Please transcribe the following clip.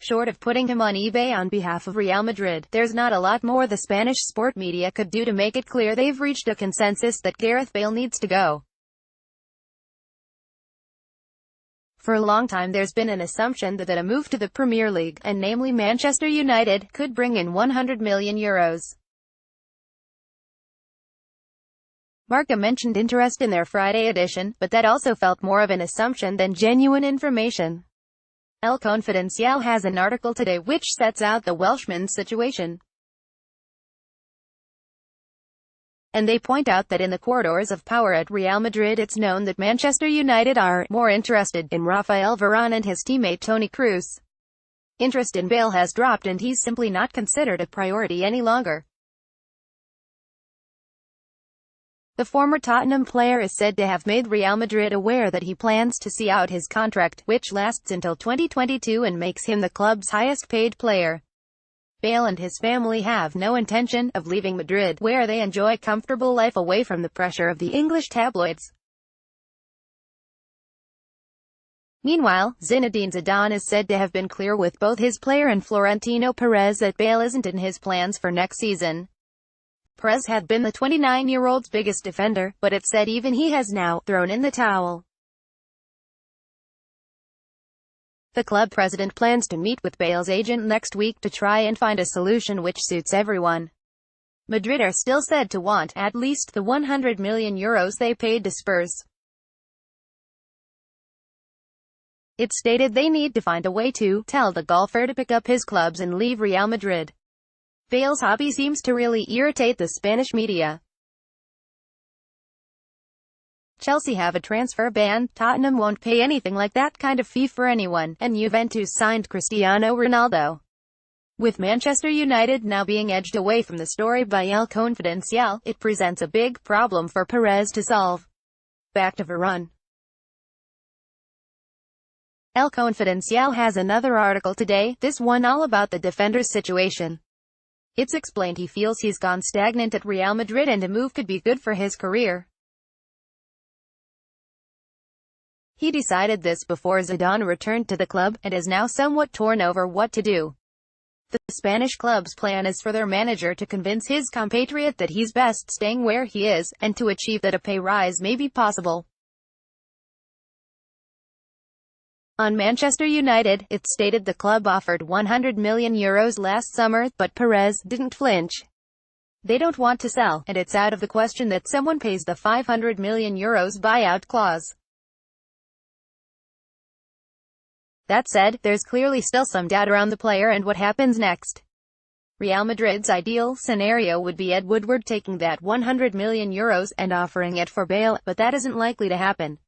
Short of putting him on eBay on behalf of Real Madrid, there's not a lot more the Spanish sport media could do to make it clear they've reached a consensus that Gareth Bale needs to go. For a long time there's been an assumption that a move to the Premier League, and namely Manchester United, could bring in €100 million. Marca mentioned interest in their Friday edition, but that also felt more of an assumption than genuine information. El Confidencial has an article today which sets out the Welshman's situation. And they point out that in the corridors of power at Real Madrid it's known that Manchester United are more interested in Rafael Varane and his teammate Toni Kroos. Interest in Bale has dropped and he's simply not considered a priority any longer. The former Tottenham player is said to have made Real Madrid aware that he plans to see out his contract, which lasts until 2022 and makes him the club's highest-paid player. Bale and his family have no intention of leaving Madrid, where they enjoy a comfortable life away from the pressure of the English tabloids. Meanwhile, Zinedine Zidane is said to have been clear with both his player and Florentino Perez that Bale isn't in his plans for next season. Perez had been the 29-year-old's biggest defender, but it's said even he has now thrown in the towel. The club president plans to meet with Bale's agent next week to try and find a solution which suits everyone. Madrid are still said to want at least the €100 million they paid to Spurs. It's stated they need to find a way to tell the golfer to pick up his clubs and leave Real Madrid. Bale's hobby seems to really irritate the Spanish media. Chelsea have a transfer ban, Tottenham won't pay anything like that kind of fee for anyone, and Juventus signed Cristiano Ronaldo. With Manchester United now being edged away from the story by El Confidencial, it presents a big problem for Perez to solve. Back to Varane. El Confidencial has another article today, this one all about the defender's situation. It's explained he feels he's gone stagnant at Real Madrid and a move could be good for his career. He decided this before Zidane returned to the club, and is now somewhat torn over what to do. The Spanish club's plan is for their manager to convince his compatriot that he's best staying where he is, and to achieve that a pay rise may be possible. On Manchester United, it's stated the club offered €100 million last summer, but Perez didn't flinch. They don't want to sell, and it's out of the question that someone pays the €500 million buyout clause. That said, there's clearly still some doubt around the player and what happens next. Real Madrid's ideal scenario would be Ed Woodward taking that €100 million and offering it for Bale, but that isn't likely to happen.